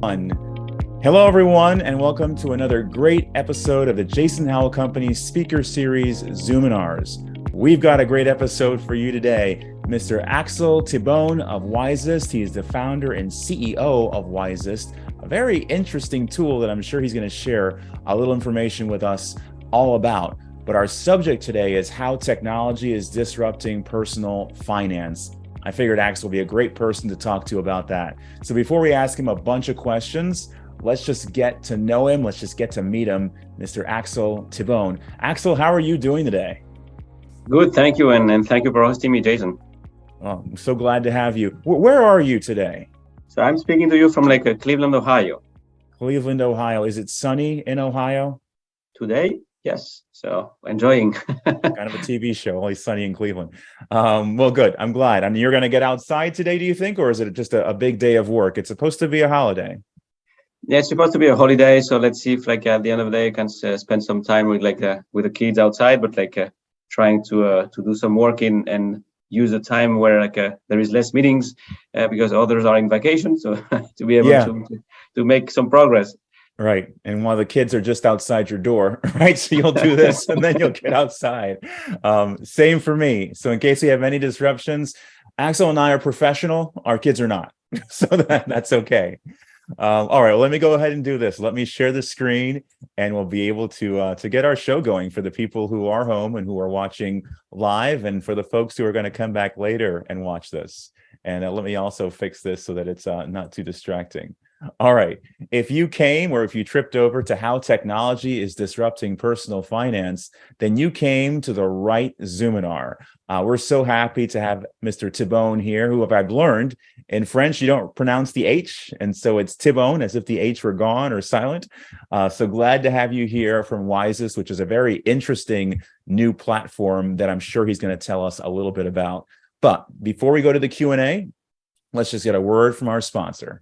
Hello, everyone, and welcome to another great episode of the Jason Howell Company Speaker Series Zoominars. We've got a great episode for you today. Mr. Axel Thibone of Wizest. He is the founder and CEO of Wizest, a very interesting tool that I'm sure he's going to share a little information with us all about. But our subject today is how technology is disrupting personal finance. I figured Axel would be a great person to talk to about that. So before we ask him a bunch of questions, let's just get to know him. Let's just get to meet him, Mr. Axel Thibone. Axel, how are you doing today? Good, thank you, and thank you for hosting me, Jason. Oh, I'm so glad to have you. Where are you today? So I'm speaking to you from Cleveland, Ohio. Cleveland, Ohio. Is it sunny in Ohio? Today, yes. So enjoying. Kind of a TV show, only sunny in Cleveland. Well, good. I'm glad. I mean, you're going to get outside today, do you think, or is it just a big day of work? It's supposed to be a holiday. Yeah, it's supposed to be a holiday, so let's see if at the end of the day I can spend some time with with the kids outside, but trying to do some work and use the time where there is less meetings because others are in vacation, so to be able to make some progress. Right. And while the kids are just outside your door, right? So you'll do this and then you'll get outside. Same for me. So in case we have any disruptions, Axel and I are professional. Our kids are not. So that's okay. All right. Well, let me go ahead and do this. Let me share the screen and we'll be able to get our show going for the people who are home and who are watching live, and for the folks who are going to come back later and watch this. And let me also fix this so that it's not too distracting. All right. If you came or if you tripped over to how technology is disrupting personal finance, then you came to the right Zoominar. We're so happy to have Mr. Thibone here, who I've learned in French, you don't pronounce the H. And so it's Thibone, as if the H were gone or silent. So glad to have you here from Wizest, which is a very interesting new platform that I'm sure he's going to tell us a little bit about. But before we go to the Q&A, let's just get a word from our sponsor.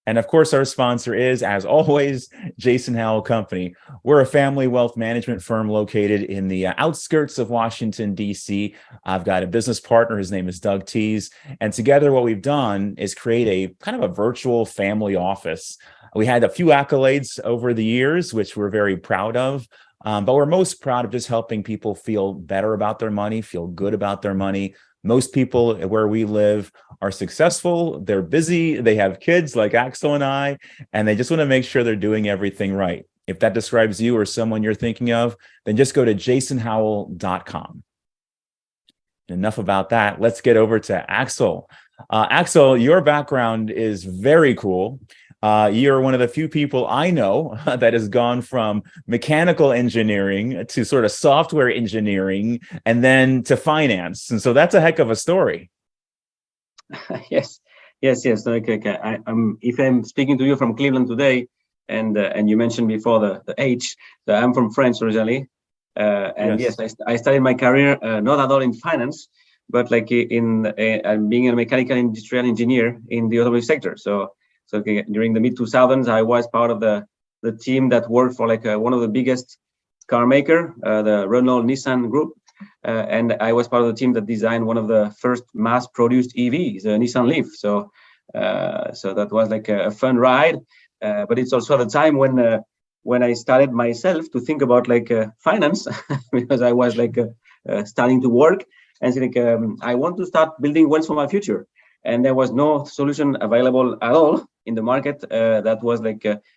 And of course, our sponsor is, as always, Jason Howell Company. We're a family wealth management firm located in the outskirts of Washington, D.C. I've got a business partner. His name is Doug Tees. And together, what we've done is create a kind of a virtual family office. We had a few accolades over the years, which we're very proud of. But we're most proud of just helping people feel better about their money, feel good about their money. Most people where we live are successful, they're busy, they have kids like Axel and I, and they just want to make sure they're doing everything right. If that describes you or someone you're thinking of, then just go to jasonhowell.com. Enough about that. Let's get over to Axel. Axel, your background is very cool. You're one of the few people I know that has gone from mechanical engineering to sort of software engineering and then to finance. And so that's a heck of a story. Yes. If I'm speaking to you from Cleveland today, and you mentioned before the H, so I'm from France originally. Yes, I started my career not at all in finance, but in being a mechanical industrial engineer in the automotive sector. So during the mid 2000s, I was part of the team that worked for one of the biggest car maker, the Renault Nissan group, and I was part of the team that designed one of the first mass-produced EVs, the Nissan Leaf. So that was a fun ride, but it's also the time when I started myself to think about finance because I was starting to work and saying I want to start building wealth for my future. And there was no solution available at all in the market that was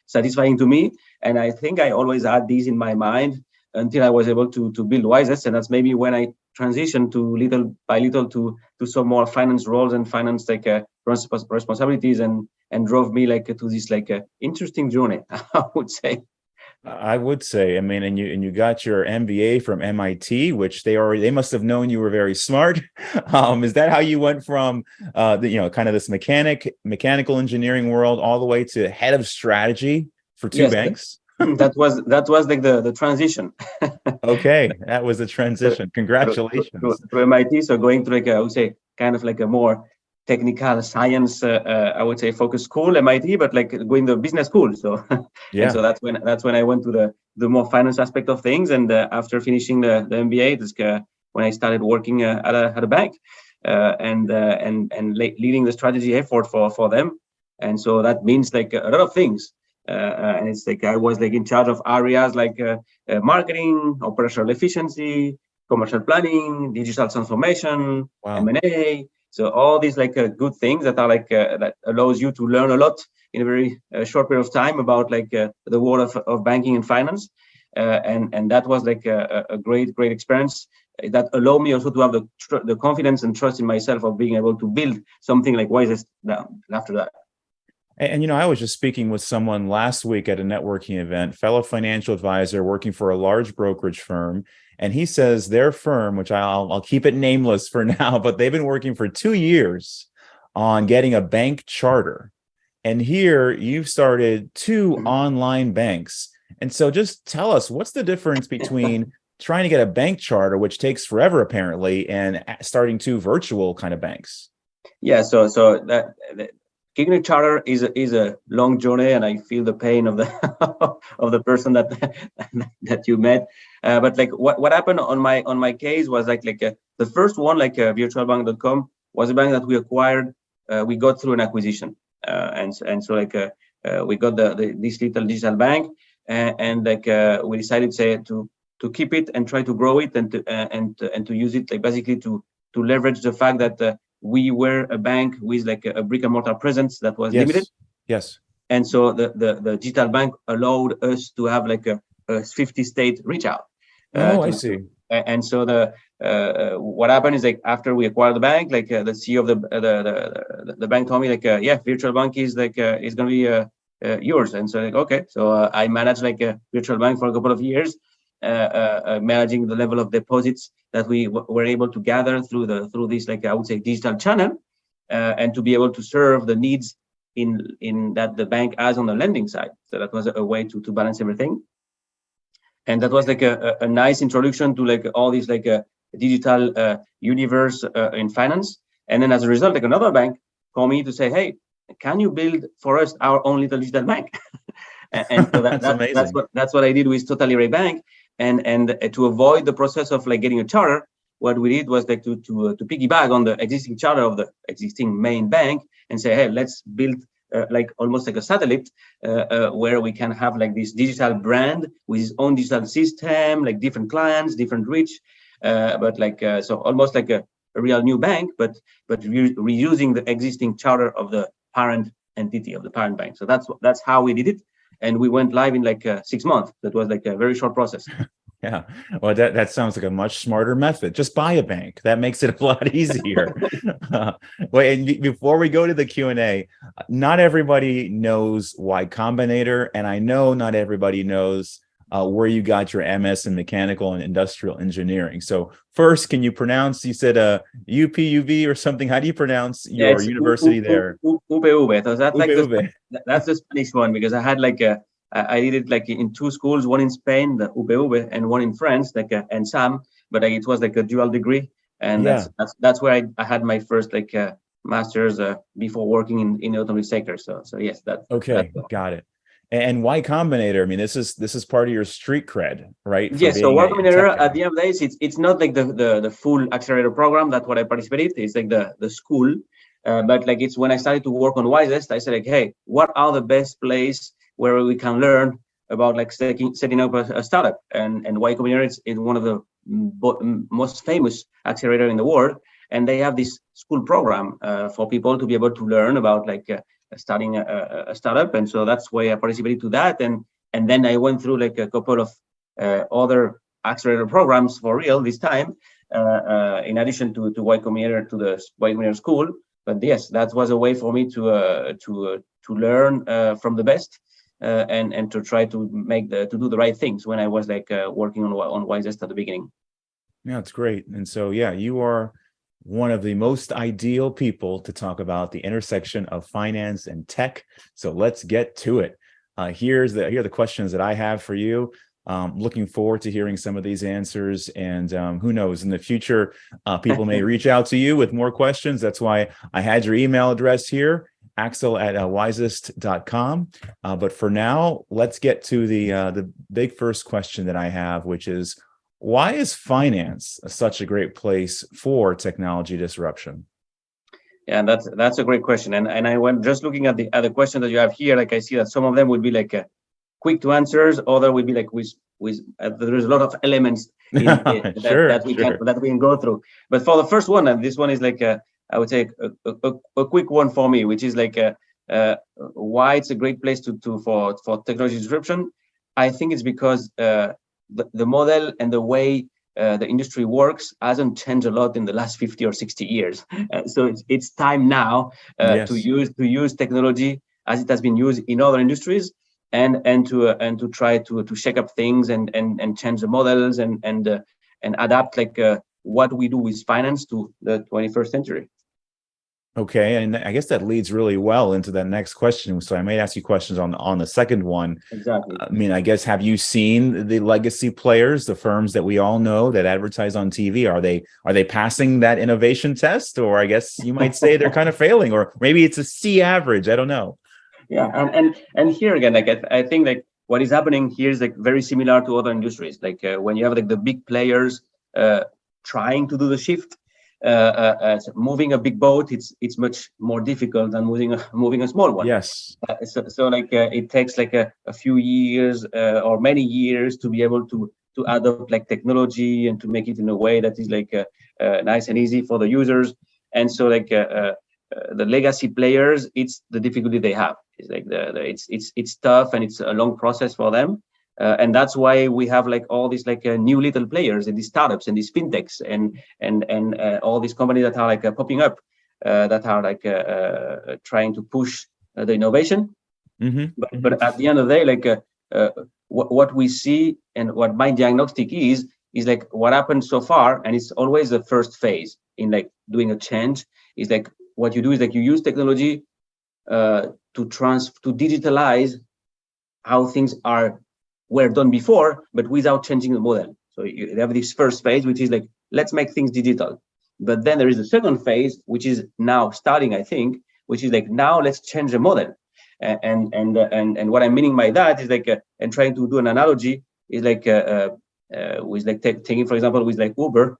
satisfying to me. And I think I always had these in my mind until I was able to build Wizest. And that's maybe when I transitioned to little by little to some more finance roles and finance responsibilities and drove me to this interesting journey, I would say. I would say, I mean, and you got your MBA from MIT, which they must have known you were very smart. Is that how you went from kind of this mechanical engineering world all the way to head of strategy for two banks? That was the transition. Okay, that was the transition. Congratulations. To MIT, so going to I would say kind of a more technical science, I would say, focus school, MIT, but going to business school. So yeah, and so that's when I went to the more finance aspect of things. And after finishing the MBA, that's when I started working at a bank. leading the strategy effort for them. And so that means like a lot of things. And it's like I was like in charge of areas like marketing, operational efficiency, commercial planning, digital transformation, Wow. M&A. So all these like good things that are like that allows you to learn a lot in a very short period of time about like the world of banking and finance. And that was like a great experience that allowed me also to have the confidence and trust in myself of being able to build something like Wizest after that. And I was just speaking with someone last week at a networking event, fellow financial advisor working for a large brokerage firm. And he says their firm, which I'll keep it nameless for now, but they've been working for 2 years on getting a bank charter. And here you've started 2 online banks. And so just tell us, what's the difference between trying to get a bank charter, which takes forever apparently, and starting 2 virtual kind of banks? Yeah, so that getting a charter is a long journey, and I feel the pain of the of the person that you met. But like what happened on my case was like the first one, like virtualbank.com, was a bank that we acquired. We got through an acquisition, and so like we got this little digital bank, and like we decided to keep it and try to grow it and to use it like basically to leverage the fact that we were a bank with like a brick and mortar presence that was limited. Yes. And so the digital bank allowed us to have like a 50 state reach out. I see. And so what happened is like after we acquired the bank, like the CEO of the bank told me like, yeah, virtual bank is like is going to be yours. And so like, okay, so I managed like a virtual bank for a couple of years, managing the level of deposits that we were able to gather through this like I would say digital channel, and to be able to serve the needs in that the bank has on the lending side. So that was a way to balance everything, and that was like a nice introduction to like all these like digital universe in finance. And then as a result, like another bank called me to say, hey, can you build for us our own little digital bank? And so that's what I did with Totally Ray Bank. And to avoid the process of like getting a charter, what we did was like to piggyback on the existing charter of the existing main bank and say, hey, let's build like almost like a satellite where we can have like this digital brand with its own digital system, like different clients, different reach, but like so almost like a real new bank, but reusing the existing charter of the parent entity of the parent bank. So that's how we did it. And we went live in like 6 months. That was like a very short process. Yeah. Well, that sounds like a much smarter method. Just buy a bank. That makes it a lot easier. Wait, and before we go to the Q&A, not everybody knows Y Combinator, and I know not everybody knows where you got your MS in mechanical and industrial engineering. So first, can you pronounce, you said UPUV or something? How do you pronounce your university there? UPV. So that's like that's the Spanish one, because I had like I did it like in 2 schools, one in Spain, the UPV, and one in France, like and SAM, but it was like a dual degree, and that's where I had my first like master's before working in the automotive sector. So yes, that. Okay, got it. And Y Combinator, I mean, this is part of your street cred, right? Yes. So Y Combinator, at the end of the day, it's not like the full accelerator program. That's what I participated. It's like the school, but like it's when I started to work on Wizest, I said like, hey, what are the best place where we can learn about like setting up a startup? And Y Combinator is one of the most famous accelerator in the world, and they have this school program for people to be able to learn about like starting a startup. And so that's why I participated to that, and then I went through like a couple of other accelerator programs for real this time, in addition to Y Combinator, to the Y Combinator school. But yes, that was a way for me to learn from the best, and to try to do the right things when I was like working on Wizest at the beginning. Yeah, it's great. And so yeah, you are one of the most ideal people to talk about the intersection of finance and tech. So let's get to it. Here are the questions that I have for you. Looking forward to hearing some of these answers, and who knows, in the future, people may reach out to you with more questions. That's why I had your email address here, Axel@Wizest.com. But for now, let's get to the big first question that I have, which is, Why is finance such a great place for technology disruption? Yeah, that's a great question. And I went just looking at the question that you have here. Like I see that some of them would be like quick to answers, other would be like with there's a lot of elements in it Sure, that we can go through. But for the first one, and this one is like I would say a quick one for me, which is like why it's a great place for technology disruption. I think it's because the model and the way the industry works hasn't changed a lot in the last 50 or 60 years. So it's time now to yes. use technology as it has been used in other industries, and to try to shake up things and change the models and adapt like what we do with finance to the 21st century. Okay, and I guess that leads really well into that next question. So I might ask you questions on the second one. Exactly. I mean, I guess, have you seen the legacy players, the firms that we all know that advertise on TV? Are they passing that innovation test, or I guess you might say they're kind of failing, or maybe it's a C average? I don't know. Yeah, and here again, like I think like what is happening here is like very similar to other industries. Like when you have like the big players trying to do the shift, moving a big boat, it's much more difficult than moving a small one. Yes. So like it takes like a few years or many years to be able to adopt like technology and to make it in a way that is like nice and easy for the users. And so like the legacy players, it's the difficulty they have. It's like it's tough and it's a long process for them. And that's why we have like all these like new little players and these startups and these fintechs and all these companies that are like popping up that are like trying to push the innovation. But at the end of the day, like what we see and what my diagnostic is like what happened so far, and it's always the first phase in like doing a change. Is like what you do is like you use technology to digitalize how things were done before, but without changing the model. So you have this first phase, which is like, let's make things digital. But then there is a second phase, which is now starting, I think, which is like, now let's change the model. And what I'm meaning by that is like, and trying to do an analogy is like, with like taking, for example, with like Uber,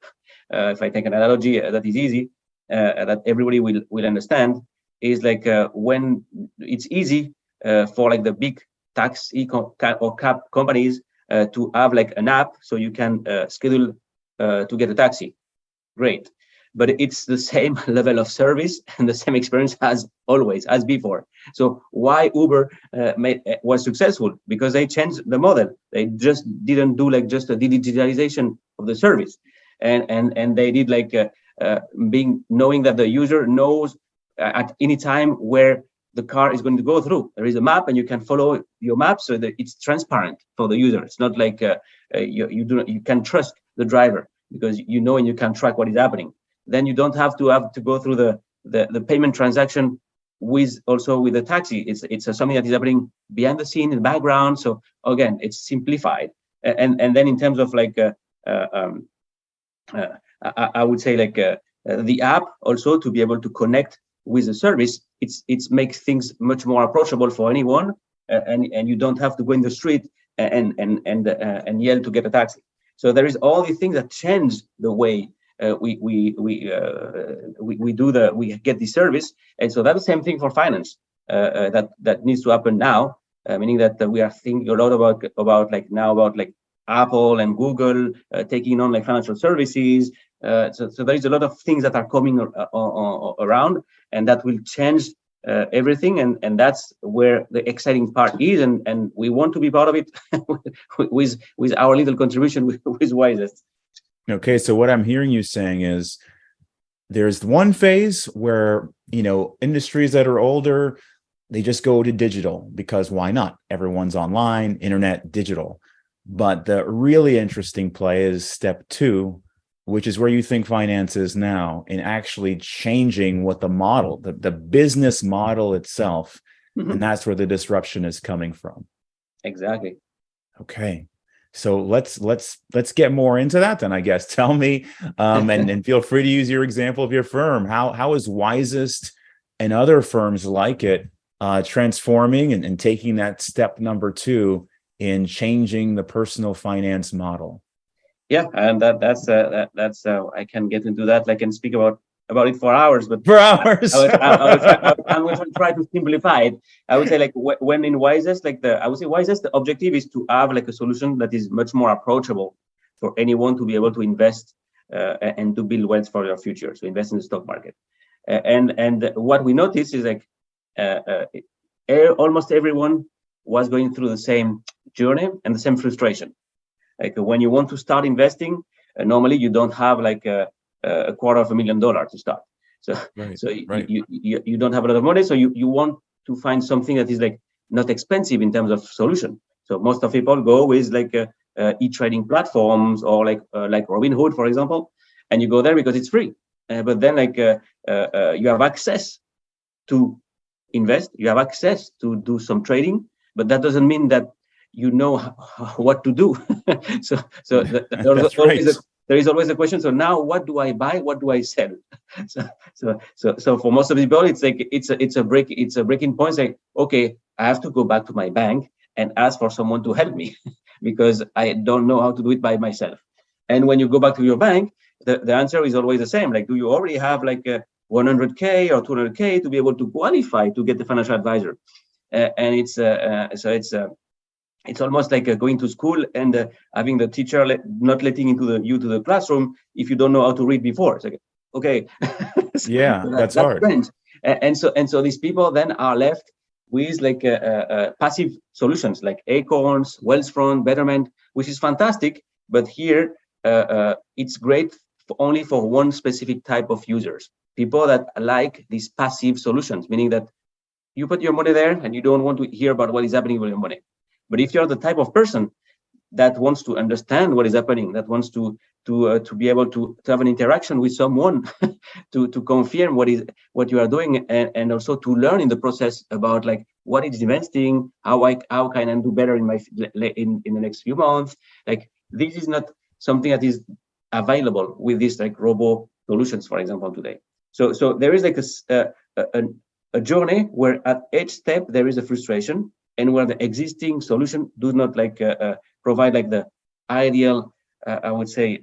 if I take an analogy that is easy, that everybody will understand, is like when it's easy for like the big taxi or cab companies to have like an app so you can schedule to get a taxi. Great. But it's the same level of service and the same experience as always, as before. So why Uber was successful? Because they changed the model. They just didn't do like just a digitalization of the service. And they did like knowing that the user knows at any time where the car is going to go through. There is a map, and you can follow your map, so that it's transparent for the user. It's not like you can trust the driver because you know and you can track what is happening. Then you don't have to go through the payment transaction with the taxi. It's something that is happening behind the scene in the background. So again, it's simplified. And then in terms of like I would say like the app also to be able to connect with the service, it's makes things much more approachable for anyone, and you don't have to go in the street and yell to get a taxi. So there is all these things that change the way we get the service, and so that's the same thing for finance that needs to happen now, meaning that we are thinking a lot about like Apple and Google taking on like financial services. So there is a lot of things that are coming around, and that will change everything. And that's where the exciting part is. And we want to be part of it with our little contribution with Wizest. Okay, so what I'm hearing you saying is there's one phase where, industries that are older, they just go to digital because why not? Everyone's online, internet, digital. But the really interesting play is step 2, which is where you think finance is now, in actually changing what the business model itself. Mm-hmm. And that's where the disruption is coming from. Exactly. Okay. So let's get more into that then, I guess. Tell me, and feel free to use your example of your firm. How is Wizest and other firms like it transforming and taking that step number 2 in changing the personal finance model? Yeah, and that's I can get into that. I can speak about it for hours, but For hours. I'm going to try to simplify it. I would say like when in Wisest, I would say Wisest, the objective is to have like a solution that is much more approachable for anyone to be able to invest and to build wealth for your future. So invest in the stock market, and what we noticed is like uh, uh, almost everyone was going through the same journey and the same frustration. Like when you want to start investing, normally you don't have like a $250,000 to start. So Right, so right. you don't have a lot of money. So you want to find something that is like not expensive in terms of solution. So most of people go with like e-trading platforms or like Robinhood, for example, and you go there because it's free. But then you have access to invest, you have access to do some trading, but that doesn't mean that you know what to do. so That's right. there is always a question. So now what do I buy? What do I sell? So for most of the people, it's like it's a breaking point. It's like, okay, I have to go back to my bank and ask for someone to help me because I don't know how to do it by myself. And when you go back to your bank, the answer is always the same. Like, do you already have like a 100K or 200K to be able to qualify to get the financial advisor? And it's almost like going to school and having the teacher not letting you to the classroom if you don't know how to read before. It's like, okay, so Yeah, that's that's hard. strange. And so these people then are left with like passive solutions like Acorns, Wellsfront, Betterment, which is fantastic. But here it's great only for one specific type of users, people that like these passive solutions, meaning that you put your money there and you don't want to hear about what is happening with your money. But if you're the type of person that wants to understand what is happening, that wants to be able to have an interaction with someone to confirm what you are doing, and also to learn in the process about like what is investing, how can I do better in my in the next few months. Like this is not something that is available with these like robo solutions, for example, today. So there is like a journey where at each step there is a frustration, and where the existing solution do not provide like the ideal I would say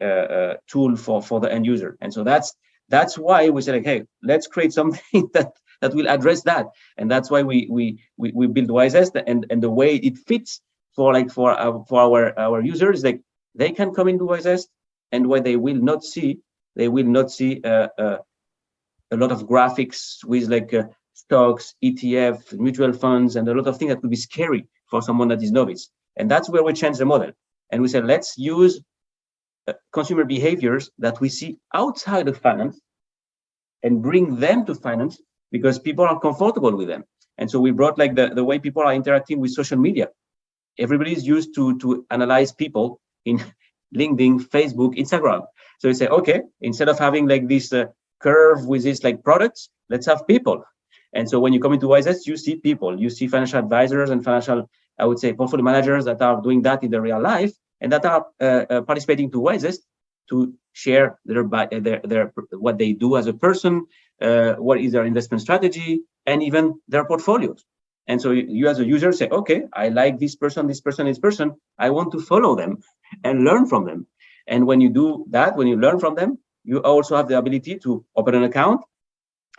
tool for the end user. And so that's why we say like, hey, let's create something that will address that. And that's why we build Wizest, and the way it fits for our users, like they can come into Wizest, and what they will not see a lot of graphics with like stocks, ETF, mutual funds, and a lot of things that could be scary for someone that is novice. And that's where we change the model. And we said, let's use consumer behaviors that we see outside of finance and bring them to finance, because people are comfortable with them. And so we brought like the way people are interacting with social media. Everybody is used to analyze people in LinkedIn, Facebook, Instagram. So we say, okay, instead of having like this curve with this like products, let's have people. And so when you come into Wizest, you see people, you see financial advisors and financial, I would say, portfolio managers that are doing that in their real life, and that are participating to Wizest to share their what they do as a person, what is their investment strategy, and even their portfolios. And so you as a user say, okay, I like this person, this person, this person. I want to follow them and learn from them. And when you do that, when you learn from them, you also have the ability to open an account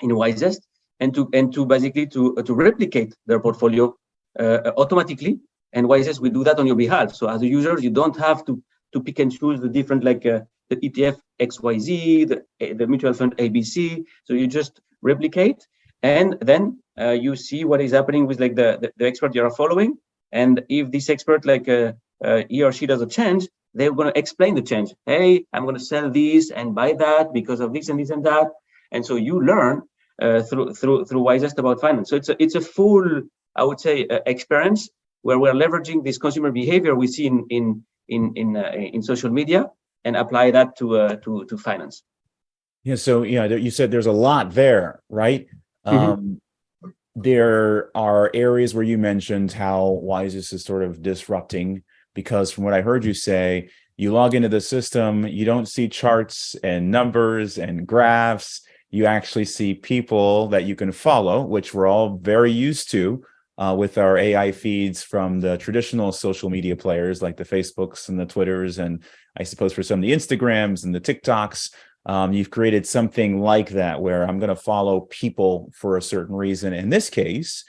in Wizest and to basically to replicate their portfolio automatically. And Wizest will do that on your behalf. So as a user, you don't have to pick and choose the different the ETF XYZ, the mutual fund ABC. So you just replicate, and then you see what is happening with like the expert you are following. And if this expert he or she does a change, they're going to explain the change. Hey, I'm going to sell this and buy that because of this and this and that. And so you learn through Wizest about finance. So it's a full, I would say, experience where we're leveraging this consumer behavior we see in social media and apply that to finance. Yeah. So yeah, you said there's a lot there, right? Mm-hmm. There are areas where you mentioned how Wizest is sort of disrupting, because from what I heard you say, you log into the system, you don't see charts and numbers and graphs. You actually see people that you can follow, which we're all very used to with our AI feeds from the traditional social media players like the Facebooks and the Twitters, and I suppose for some of the Instagrams and the TikToks. You've created something like that where I'm going to follow people for a certain reason. In this case,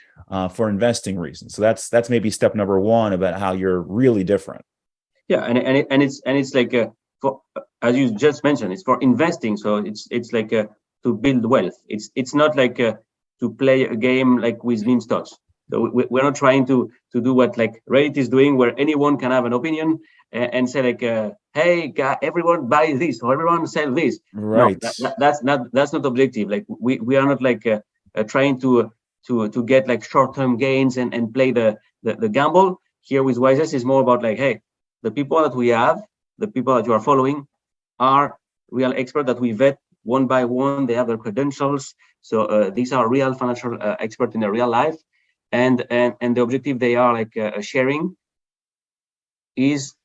for investing reasons. So that's maybe step number one about how you're really different. Yeah, and it's like for, as you just mentioned, it's for investing. So it's like to build wealth. It's not like to play a game like with meme stocks. So we're not trying to do what like Reddit is doing, where anyone can have an opinion and say like, hey, everyone buy this or everyone sell this. Right. No, that's not objective. Like we are not like trying to get like short-term gains and play the gamble. Here with Wizest is more about like, hey, the people that we have, the people that you are following, are real experts that we vet one by one. They have their credentials, so these are real financial experts in their real life, and the objective they are like sharing is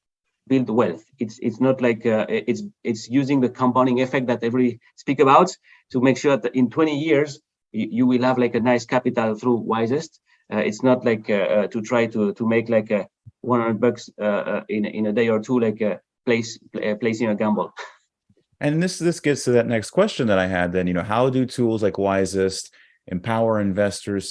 build wealth. It's not like it's using the compounding effect that every speak about to make sure that in 20 years you will have like a nice capital through Wizest. It's not like to try to make like $100 in a day or two, like placing a gamble. And this gets to that next question that I had then, how do tools like Wizest empower investors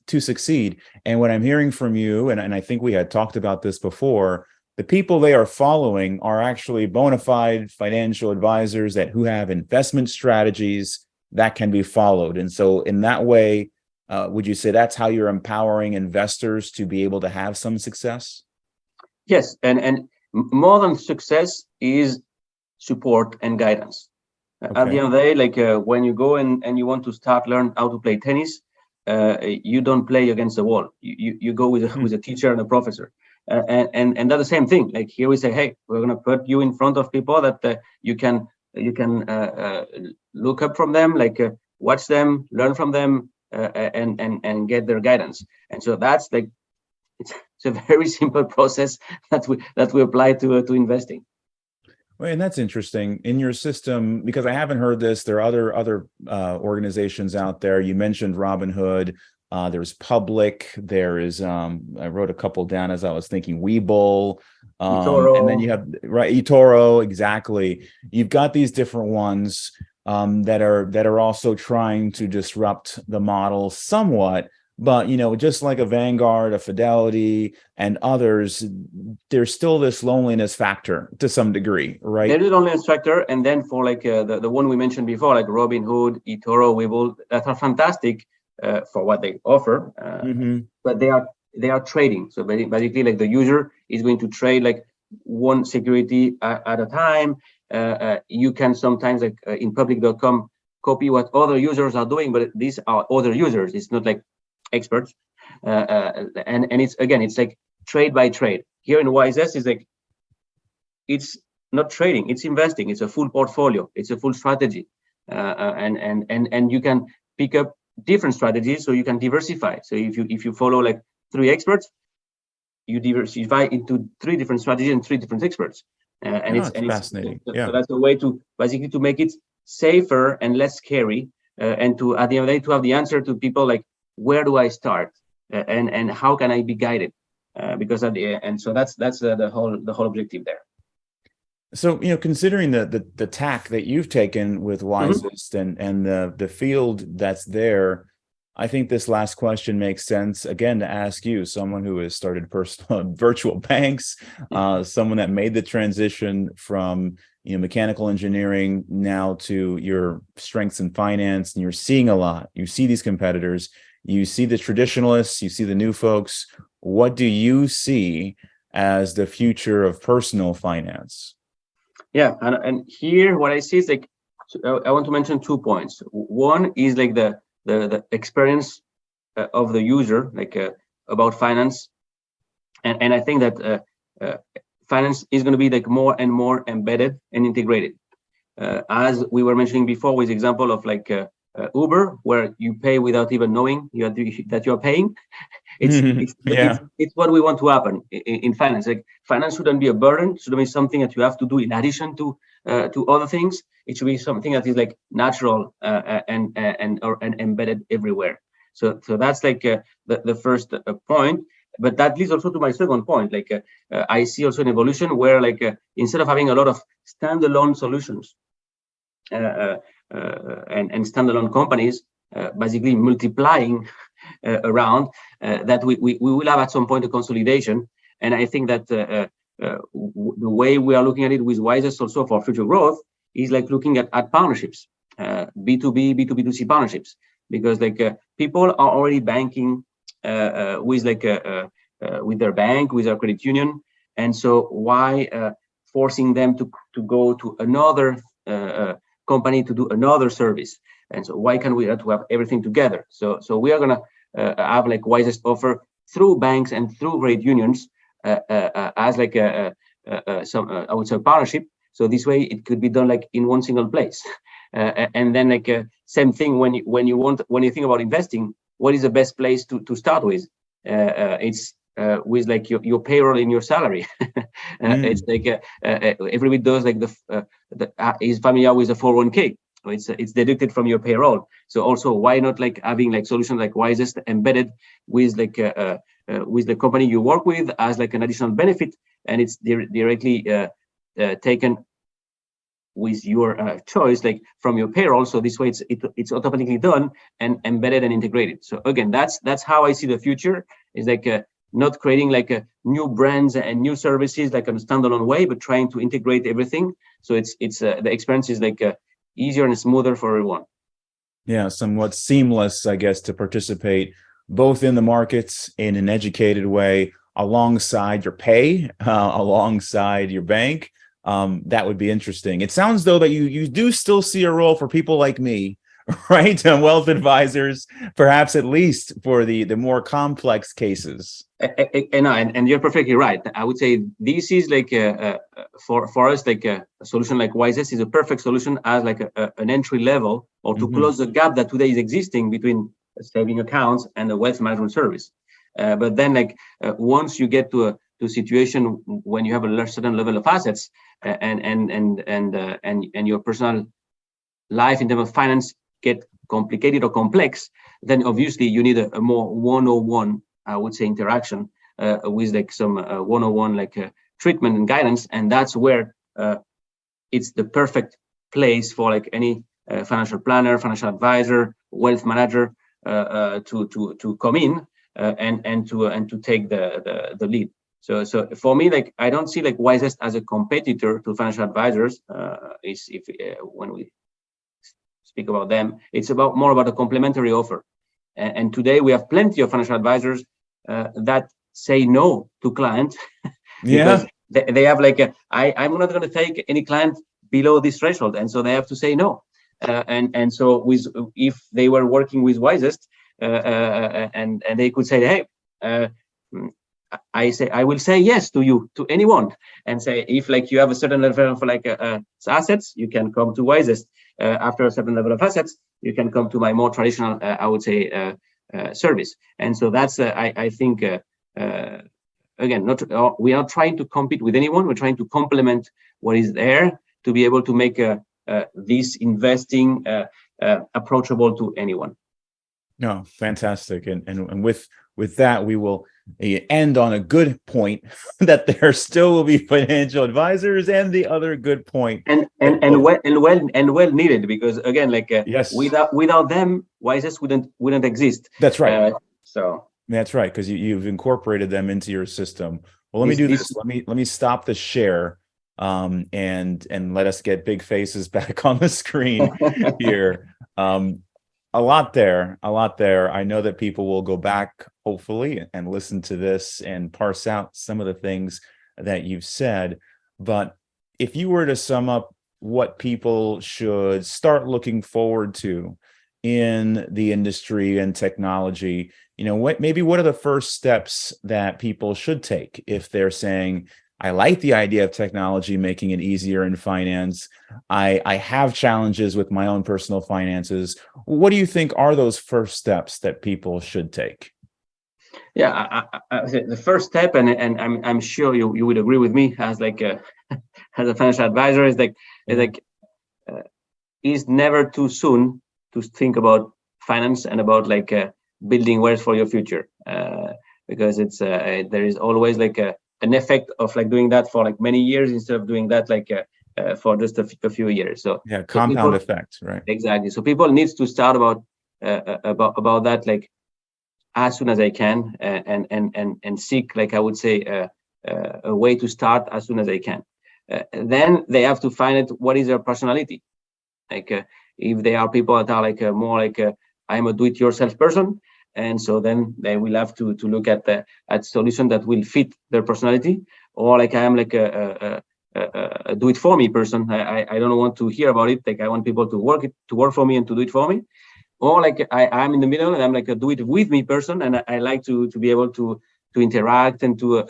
to succeed? And what I'm hearing from you, and I think we had talked about this before, the people they are following are actually bona fide financial advisors who have investment strategies that can be followed. And so in that way, would you say that's how you're empowering investors to be able to have some success? Yes, and more than success is support and guidance. Okay. At the end of the day, like when you go and you want to start learn how to play tennis, you don't play against the wall. You go with a teacher and a professor. And that's the same thing. Like here we say, hey, we're going to put you in front of people that you can look up from them, like watch them, learn from them, and get their guidance. And so that's like it's a very simple process that we apply to investing. Well, and that's interesting in your system, because I haven't heard this. There are other organizations out there. You mentioned Robinhood. There's Public. There is I wrote a couple down as I was thinking. Webull, and then you have eToro. Exactly. You've got these different ones that are also trying to disrupt the model somewhat. But, just like a Vanguard, a Fidelity, and others, there's still this loneliness factor to some degree, right? There is loneliness factor. And then for like the one we mentioned before, like Robinhood, eToro, Webull, that are fantastic for what they offer. But they are trading. So basically, like the user is going to trade like one security at a time. You can sometimes, like in public.com, copy what other users are doing, but these are other users. It's not like experts, and it's like trade by trade. Here in Wizest is like it's not trading, it's investing. It's a full portfolio, it's a full strategy, and you can pick up different strategies, so you can diversify. So if you follow like 3 experts, you diversify into 3 different strategies and 3 different experts, it's fascinating. So that's a way to basically to make it safer and less scary, and to at the end of the day to have the answer to people like, where do I start, and how can I be guided? Because at the end, so that's the whole objective there. So considering the tack that you've taken with Wizest and the field that's there, I think this last question makes sense again to ask you, someone who has started personal virtual banks, someone that made the transition from mechanical engineering now to your strengths in finance, and you're seeing a lot. You see these competitors. You see the traditionalists, you see the new folks. What do you see as the future of personal finance? Yeah, and here what I see is like, I want to mention 2 points. One is like the experience of the user, like about finance, and I think that finance is going to be like more and more embedded and integrated. As we were mentioning before, with the example of like Uber, where you pay without even knowing that you're paying. It's what we want to happen in finance. Like finance shouldn't be a burden. It shouldn't be something that you have to do in addition to other things. It should be something that is like natural and embedded everywhere. So that's like the first point. But that leads also to my second point. I see also an evolution where instead of having a lot of standalone solutions and standalone companies, basically multiplying around, that we will have at some point a consolidation. And I think that the way we are looking at it with Wizest also for future growth is like looking at partnerships, B2B, B2B2C partnerships, because people are already banking with with their bank, with their credit union, and so why forcing them to go to another company to do another service? And so why can't we have everything together? So we are gonna have Wizest offer through banks and through credit unions as some I would say partnership. So this way it could be done in one single place. And then same thing when you think about investing, what is the best place to start with? It's with your payroll in your salary. It's everybody does is familiar with the 401k. It's deducted from your payroll. So also why not having solutions like Wizest embedded with the company you work with as an additional benefit, and it's directly taken with your choice from your payroll. So this way it's automatically done and embedded and integrated. So again, that's how I see the future, is not creating new brands and new services on a standalone way, but trying to integrate everything. So it's the experience is easier and smoother for everyone. Yeah, somewhat seamless, I guess, to participate both in the markets in an educated way alongside your pay, alongside your bank. That would be interesting. It sounds though that you do still see a role for people like me, right? Wealth advisors, perhaps at least for the more complex cases. And you're perfectly right. I would say this is for us a solution like Wizest is a perfect solution as an entry level, or to close the gap that today is existing between saving accounts and a wealth management service. But then once you get to a situation when you have a certain level of assets and your personal life in terms of finance get complicated or complex, then obviously you need a more one-on-one, I would say, interaction with some one-on-one treatment and guidance, and that's where it's the perfect place for any financial planner, financial advisor, wealth manager to come in and to take the lead. So for me, I don't see Wizest as a competitor to financial advisors. When we speak about them, it's more about a complementary offer. And today we have plenty of financial advisors that say no to clients because they have I'm not going to take any client below this threshold, and so they have to say no. And so if they were working with Wizest and they could say, hey, I will say yes to anyone, and say if you have a certain level of assets, you can come to Wizest. After a certain level of assets, you can come to my more traditional, I would say, service. And so that's I think again, we are not trying to compete with anyone. We're trying to complement what is there to be able to make this investing approachable to anyone. No, fantastic. And with that, we will end on a good point that there still will be financial advisors, and the other good point and well needed, because again, yes, without them, Wizest wouldn't exist. That's right. So that's right, because you've incorporated them into your system. Well, let me do this. Let me stop the share and let us get big faces back on the screen here. A lot there. I know that people will go back, hopefully, and listen to this and parse out some of the things that you've said. But if you were to sum up what people should start looking forward to in the industry and technology, what are the first steps that people should take if they're saying, I like the idea of technology making it easier in finance. I have challenges with my own personal finances. What do you think are those first steps that people should take? Yeah, the first step, and I'm sure you would agree with me as as a financial advisor, is never too soon to think about finance and about building wealth for your future, because it's there is always like an effect of like doing that for like many years instead of doing that like for just a few years. So yeah, compound effect, right? Exactly. So people needs to start about that like as soon as they can, and seek, like I would say, a way to start as soon as they can. Then they have to find it, what is their personality. Like if they are people that are like more like I'm a do-it-yourself person, and so then they will have to look at solution that will fit their personality, or like I am like a do-it-for-me person. I don't want to hear about it. Like I want people to work for me and to do it for me. Or like I'm in the middle, and I'm like a do it with me person, and I like to be able to interact and to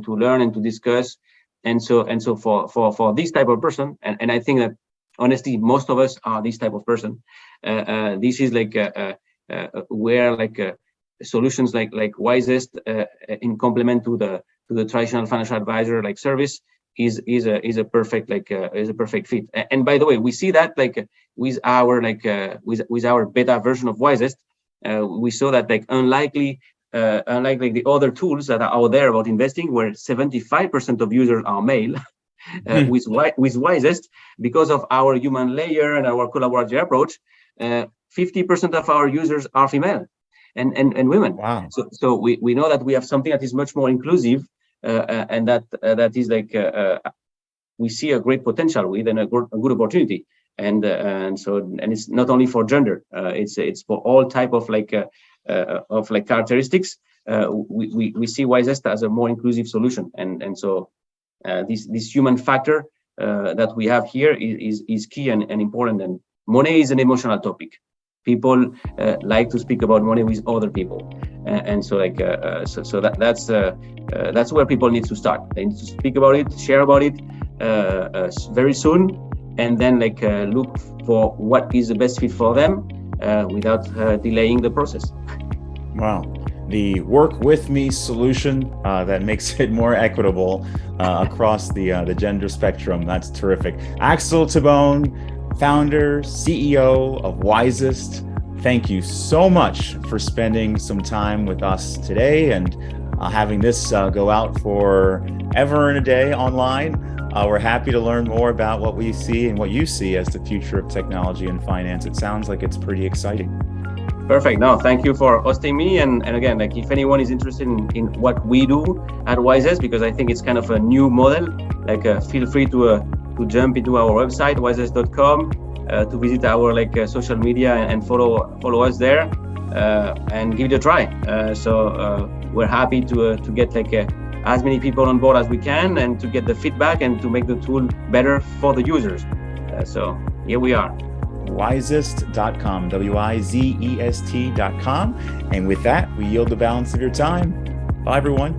learn and to discuss, and so for this type of person, and I think that honestly most of us are this type of person. This is like where like solutions like Wizest in complement to the traditional financial advisor like service is a perfect like is a perfect fit. And by the way, we see that like with our like with our beta version of Wizest, we saw that like unlike like the other tools that are out there about investing, where 75% of users are male, with Wizest, because of our human layer and our collaborative approach, 50% of our users are female and women. Wow. So we know that we have something that is much more inclusive, and that is like we see a great potential with, and a good opportunity, and it's not only for gender, it's for all type of like characteristics. We see Wizest as a more inclusive solution, and so this human factor that we have here is key and important. And money is an emotional topic. People like to speak about money with other people, and so like that's where people need to start. They need to speak about it, share about it very soon, and then like look for what is the best fit for them without delaying the process. Wow. The work with me solution that makes it more equitable across the gender spectrum. That's terrific. Axel Thibone, founder, CEO of Wizest. Thank you so much for spending some time with us today and having this go out for ever and a day online. We're happy to learn more about what we see and what you see as the future of technology and finance. It sounds like it's pretty exciting. Perfect. No, thank you for hosting me. And again, like if anyone is interested in what we do at Wizest, because I think it's kind of a new model, like feel free to jump into our website, wizest.com, to visit our like social media and follow us there, and give it a try. So we're happy to get like as many people on board as we can, and to get the feedback and to make the tool better for the users. So here we are. Wizest.com, Wizest.com. And with that, we yield the balance of your time. Bye, everyone.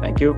Thank you.